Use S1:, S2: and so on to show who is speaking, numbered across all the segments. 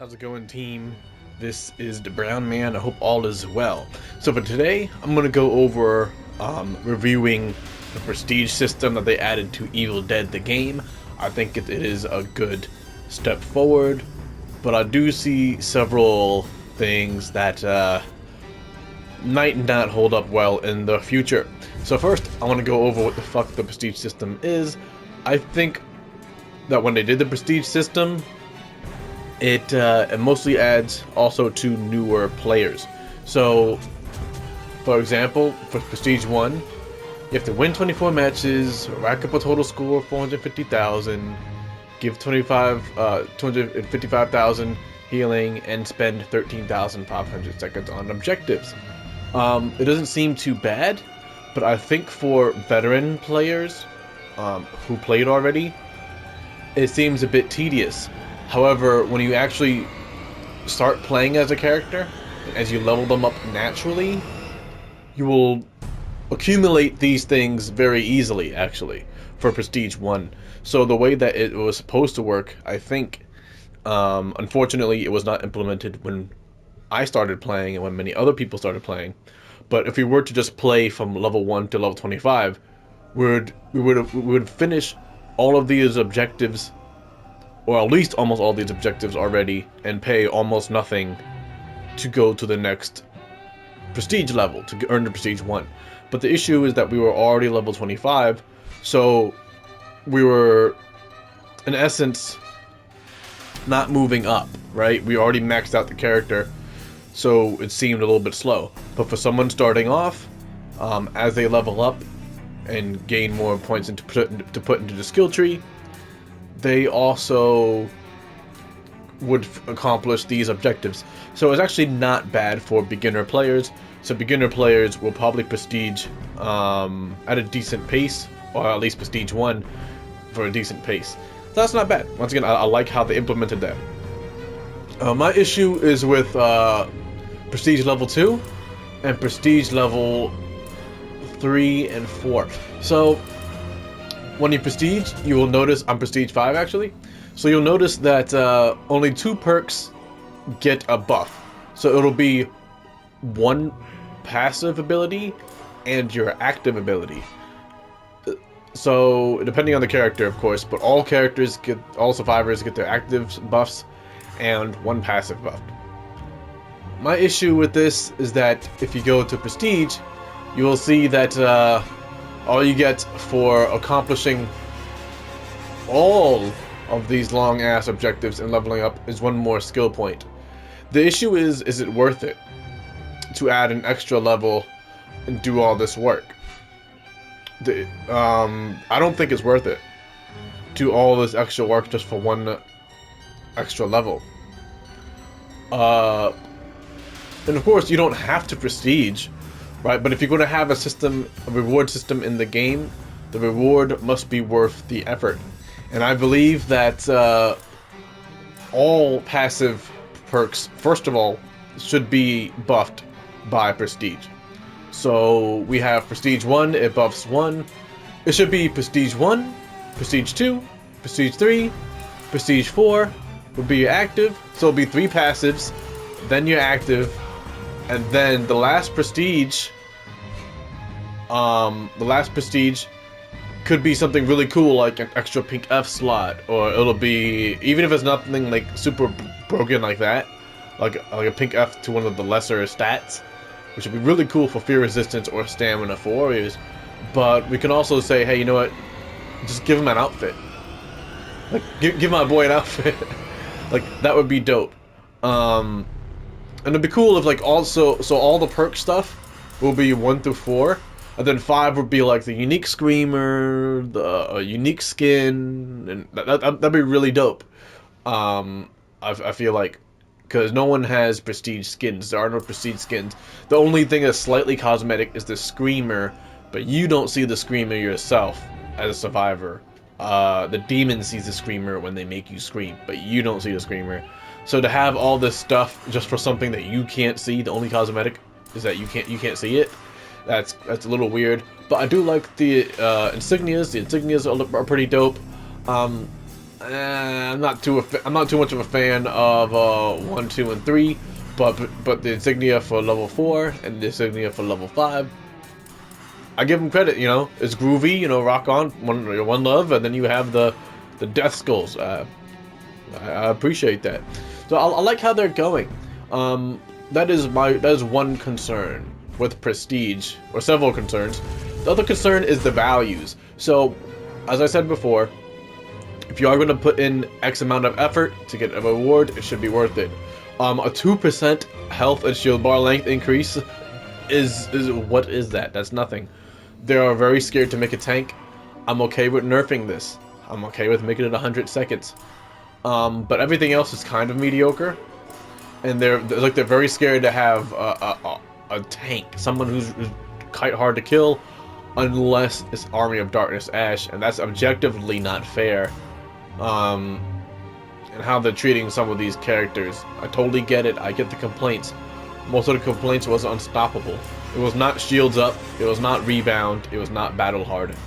S1: How's it going, team? This is the Brown Man. I hope all is well. So for today, I'm gonna go over reviewing the prestige system that they added to Evil Dead the game. I think it is a good step forward, but I do see several things that might not hold up well in the future. So first, I want to go over what the fuck the prestige system is. I think that when they did the prestige system, it mostly adds also to newer players. So, for example, for Prestige 1, you have to win 24 matches, rack up a total score of 450,000, give 255,000 healing, and spend 13,500 seconds on objectives. It doesn't seem too bad, but I think for veteran players who played already, it seems a bit tedious. However, when you actually start playing as a character, as you level them up naturally, you will accumulate these things very easily, actually, for Prestige 1. So the way that it was supposed to work, I think, unfortunately, it was not implemented when I started playing and when many other people started playing. But if we were to just play from level 1 to level 25, we would finish all of these objectives, or at least almost all these objectives already, and pay almost nothing to go to the next prestige level, to earn the Prestige 1. But the issue is that we were already level 25, so we were, in essence, not moving up, right? We already maxed out the character, so it seemed a little bit slow. But for someone starting off, as they level up and gain more points to put into the skill tree, they also would accomplish these objectives. So it's actually not bad for beginner players. So beginner players will probably prestige at a decent pace, or at least prestige 1 for a decent pace. So that's not bad. Once again, I like how they implemented that. My issue is with prestige level 2 and prestige level 3 and 4. So when you prestige, you will notice, I'm prestige 5 actually, so you'll notice that only 2 perks get a buff. So it'll be one passive ability and your active ability. So depending on the character, of course, but all survivors get their active buffs and one passive buff. My issue with this is that if you go to prestige, you will see that all you get for accomplishing all of these long-ass objectives and leveling up is one more skill point. The issue is it worth it to add an extra level and do all this work? I don't think it's worth it. Do all this extra work just for one extra level. And of course, you don't have to prestige, right? But if you're going to have a reward system in the game, the reward must be worth the effort. And I believe that all passive perks, first of all, should be buffed by prestige. So we have prestige 1, it buffs 1. It should be prestige 1, prestige 2, prestige 3, prestige 4 would be your active. So it'll be 3 passives, then your active, and then the last prestige could be something really cool, like an extra pink F slot, or it'll be, even if it's nothing like super broken like that, like a pink F to one of the lesser stats, which would be really cool for fear resistance or stamina for warriors. But we can also say, hey, you know what, just give him an outfit, like give my boy an outfit. Like that would be dope. And it'd be cool if like also, so all the perk stuff will be 1 through 4, and then 5 would be like the unique screamer, the unique skin, and that'd be really dope. I feel like, because no one has prestige skins. There are no prestige skins. The only thing that's slightly cosmetic is the screamer, but you don't see the screamer yourself as a survivor. The demon sees the screamer when they make you scream, but you don't see the screamer. So to have all this stuff just for something that you can't see, the only cosmetic is that you can't see it. That's a little weird. But I do like the insignias. The insignias are pretty dope. I'm not too much of a fan of 1, 2, and 3, but the insignia for level 4 and the insignia for level 5, I give them credit. You know, it's groovy. You know, rock on, one love, and then you have the death skulls. I appreciate that. So I like how they're going. That is one concern with Prestige, or several concerns. The other concern is the values. So, as I said before, if you are going to put in X amount of effort to get a reward, it should be worth it. A 2% health and shield bar length increase is what is that? That's nothing. They are very scared to make a tank. I'm okay with nerfing this. I'm okay with making it 100 seconds. But everything else is kind of mediocre, and they're very scared to have a tank, someone who's quite hard to kill, unless it's Army of Darkness Ashe, and that's objectively not fair. And how they're treating some of these characters, I totally get it. I get the complaints. Most of the complaints was unstoppable. It was not shields up. It was not rebound. It was not battle hardened.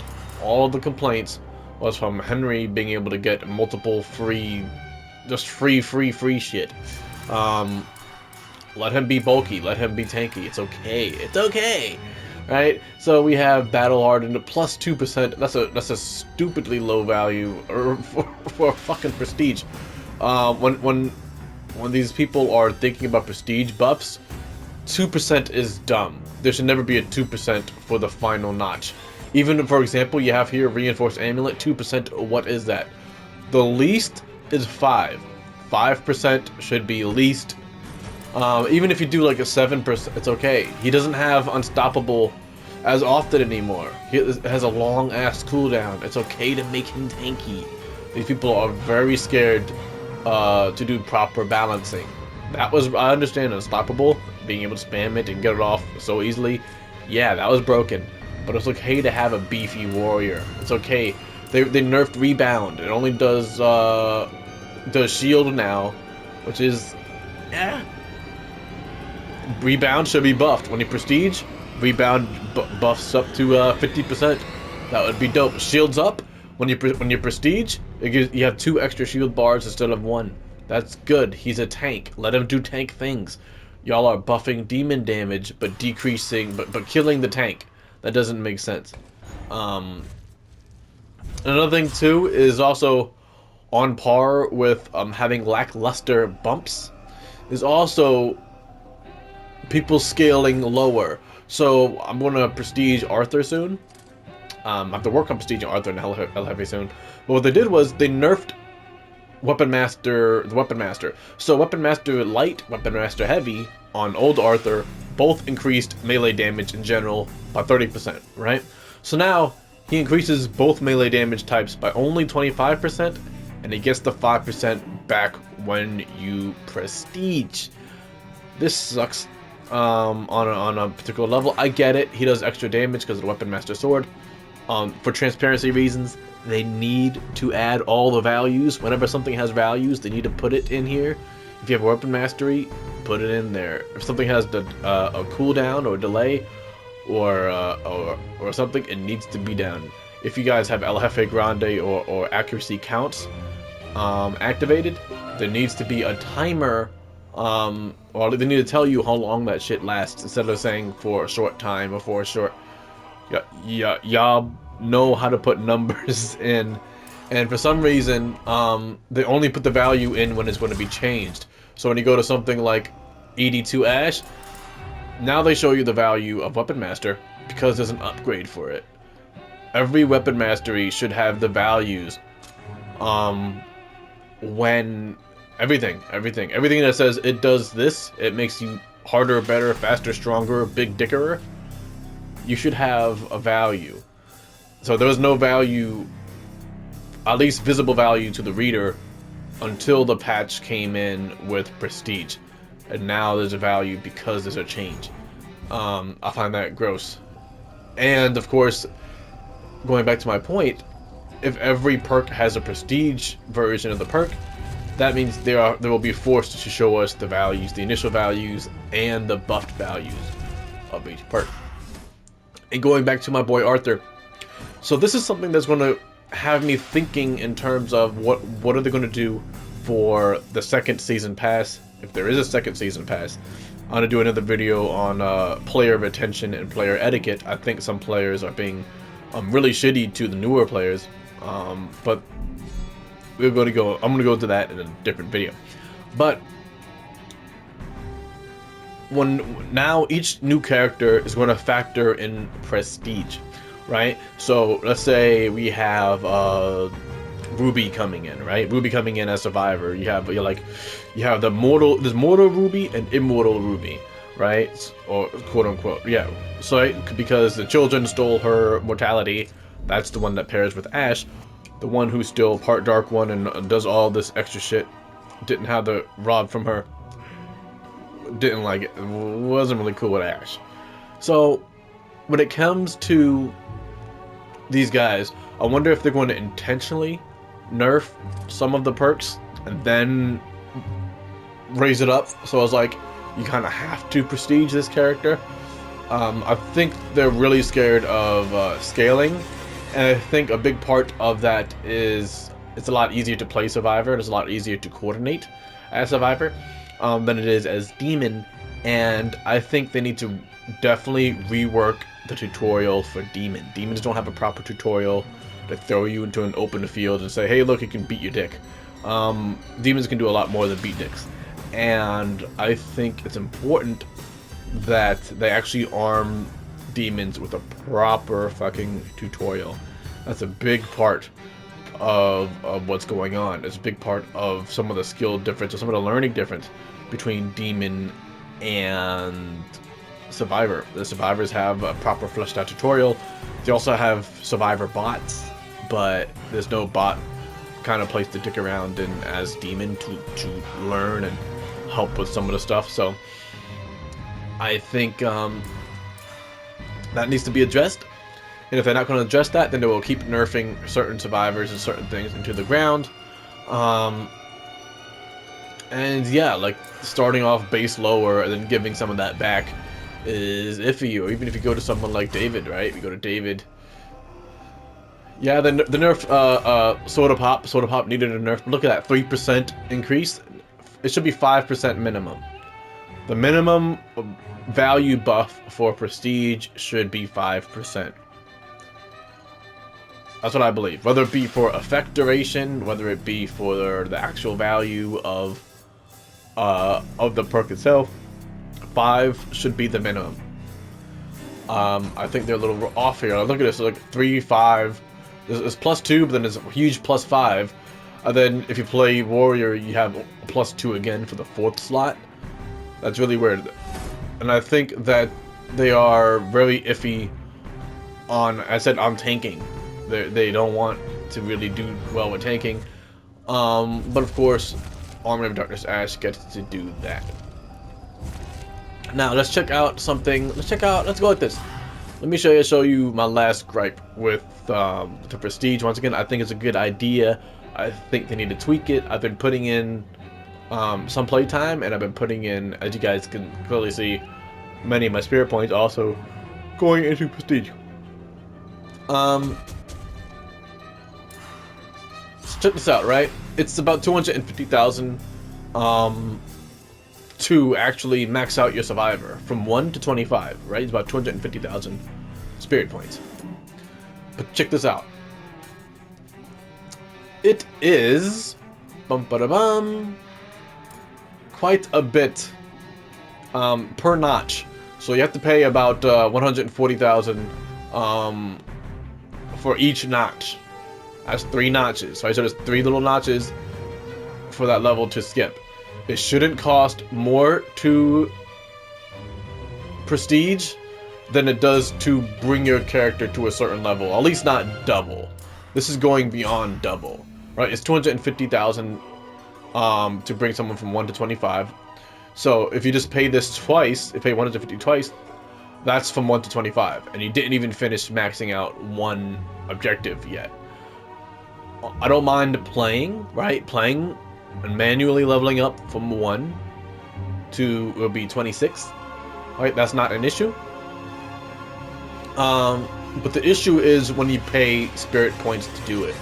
S1: All of the complaints was from Henry being able to get multiple free shit. Let him be bulky. Let him be tanky. It's okay. It's okay. Right? So we have battle hardened plus 2%. That's a stupidly low value for fucking Prestige. When these people are thinking about Prestige buffs, 2% is dumb. There should never be a 2% for the final notch. Even, for example, you have here Reinforced Amulet, 2%, what is that? The least is 5. 5% should be least. Even if you do like a 7%, it's okay. He doesn't have Unstoppable as often anymore. He has a long-ass cooldown. It's okay to make him tanky. These people are very scared to do proper balancing. I understand Unstoppable, being able to spam it and get it off so easily. Yeah, that was broken. But it's okay to have a beefy warrior. It's okay. They nerfed Rebound. It only does shield now, which is, yeah. Rebound should be buffed. When you Prestige, Rebound buffs up to 50%. That would be dope. Shields up. When you Prestige, you have 2 extra shield bars instead of 1. That's good. He's a tank. Let him do tank things. Y'all are buffing demon damage, but decreasing, but killing the tank. That doesn't make sense. Another thing too is also on par with having lackluster bumps is also people scaling lower. So I'm going to Prestige Arthur soon. I have to work on Prestige Arthur and El Jefe soon. But what they did was they nerfed the Weapon Master. So Weapon Master Light, Weapon Master Heavy on old Arthur both increased melee damage in general by 30%, right? So now he increases both melee damage types by only 25%, and he gets the 5% back when you Prestige. This sucks on a particular level. I get it. He does extra damage because of the Weapon Master Sword. For transparency reasons, they need to add all the values. Whenever something has values, they need to put it in here. If you have Weapon Mastery, put it in there. If something has a cooldown or delay or something, it needs to be down. If you guys have El Jefe Grande or accuracy counts activated, there needs to be a timer, or they need to tell you how long that shit lasts instead of saying for a short time or for a short. Y'all know how to put numbers in, and for some reason they only put the value in when it's going to be changed. So when you go to something like ED2 Ashe, now they show you the value of Weapon Master because there's an upgrade for it. Every Weapon Mastery should have the values when everything that says it does this, it makes you harder, better, faster, stronger, big dickerer, you should have a value. So there was no value, at least visible value to the reader, until the patch came in with Prestige. And now there's a value because there's a change. I find that gross. And of course, going back to my point, if every perk has a Prestige version of the perk, that means they will be forced to show us the values, the initial values, and the buffed values of each perk. And going back to my boy Arthur, so this is something that's going to have me thinking in terms of what are they going to do for the second season pass, if there is a second season pass. I'm going to do another video on player retention and player etiquette. I think some players are being really shitty to the newer players, but I'm going to go into that in a different video. But now each new character is going to factor in prestige, right? So let's say we have Ruby coming in, right? Ruby coming in as Survivor. You have there's mortal Ruby and immortal Ruby, right? Or quote unquote, yeah. So because the children stole her mortality, that's the one that pairs with Ashe. The one who's still part Dark One and does all this extra shit, didn't have the rod from her. Didn't like it. Wasn't really cool with Ashe. So when it comes to these guys, I wonder if they're going to intentionally nerf some of the perks and then raise it up. So I was like, you kind of have to prestige this character. I think they're really scared of scaling, and I think a big part of that is it's a lot easier to play Survivor. It's a lot easier to coordinate as Survivor than it is as Demon, and I think they need to definitely rework the tutorial for Demon. Demons don't have a proper tutorial to throw you into an open field and say, hey, look, you can beat your dick. Demons can do a lot more than beat dicks, and I think it's important that they actually arm demons with a proper fucking tutorial. That's a big part of what's going on. It's a big part of some of the skill difference or some of the learning difference between Demon and Survivor. The Survivors have a proper fleshed out tutorial. They also have Survivor bots, but there's no bot kind of place to dick around in as Demon to learn and help with some of the stuff. So I think that needs to be addressed. And if they're not going to address that, then they will keep nerfing certain Survivors and certain things into the ground. And yeah, like starting off base lower and then giving some of that back is iffy. Or even if you go to someone like David, right? If you go to David, yeah, the nerf Soda Pop needed a nerf. Look at that, 3% increase. It should be 5% minimum. The minimum value buff for Prestige should be 5%. That's what I believe. Whether it be for effect duration, whether it be for the actual value of the perk itself, 5 should be the minimum. I think they're a little off here. Look at this, like 3, 5. There's +2, but then there's a huge +5. And then if you play Warrior, you have a +2 again for the 4th slot. That's really weird. And I think that they are very iffy on, on tanking. They don't want to really do well with tanking. But of course, Army of Darkness Ashe gets to do that. Now let's check out something. Let's go with this. Let me show you my last gripe with the Prestige. Once again, I think it's a good idea. I think they need to tweak it. I've been putting in some playtime, and I've been putting in, as you guys can clearly see, many of my spirit points also going into Prestige. So check this out, right? It's about 250,000 to actually max out your Survivor from 1 to 25, right? It's about 250,000 spirit points. But check this out. It is quite a bit per notch. So you have to pay about 140,000 for each notch. That's 3 notches, right? So there's 3 little notches for that level to skip. It shouldn't cost more to Prestige than it does to bring your character to a certain level. At least not double. This is going beyond double, right? It's 250,000 to bring someone from 1 to 25. So if you just pay this twice, if you pay 150 twice, that's from 1 to 25, and you didn't even finish maxing out one objective yet. I don't mind playing, right? Playing and manually leveling up from 1 to will be 26, right? That's not an issue. But the issue is when you pay spirit points to do it.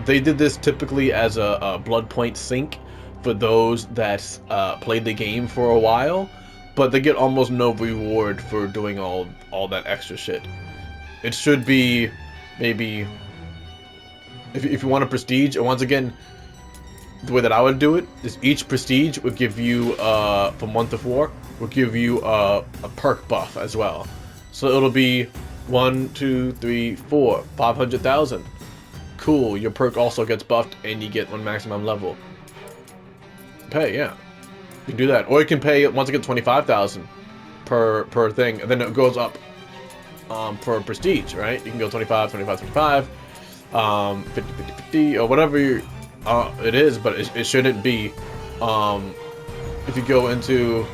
S1: They did this typically as a blood point sink for those that played the game for a while, but they get almost no reward for doing all that extra shit. It should be maybe if you want a prestige, and once again, the way that I would do it is each prestige would give you from 1 to 4 would give you a perk buff as well. So it'll be 1, 2, 3, 4, 500,000. Cool, your perk also gets buffed and you get one maximum level. Pay, yeah. You can do that. Or you can pay once again 25,000 per thing, and then it goes up for prestige, right? You can go 25, 25, 25, 50, 50, 50, or whatever it is, but it shouldn't be. If you go into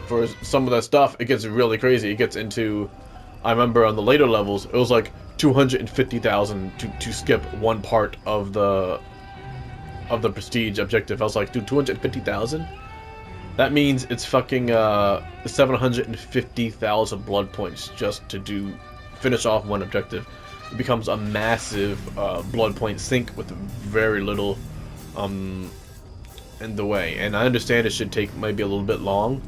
S1: for some of that stuff, it gets really crazy. It gets into, I remember on the later levels, it was like 250,000 to skip one part of the prestige objective. I was like, dude, 250,000? That means it's fucking 750,000 blood points just to finish off one objective. It becomes a massive blood point sink with very little in the way. And I understand it should take maybe a little bit long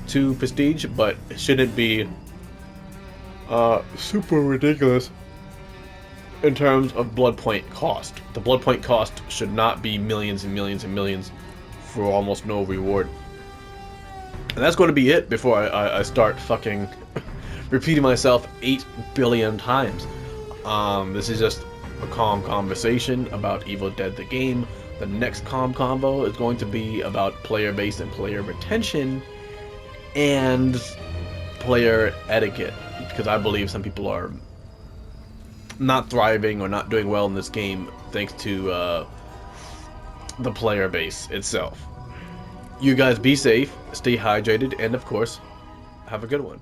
S1: to prestige, but it shouldn't be super ridiculous in terms of blood point cost. The blood point cost should not be millions and millions and millions for almost no reward. And that's going to be it before I start fucking repeating myself 8 billion times. This is just a calm conversation about Evil Dead the game. The next calm combo is going to be about player base and player retention and player etiquette, because I believe some people are not thriving or not doing well in this game thanks to the player base itself. You guys be safe, stay hydrated, and of course, have a good one.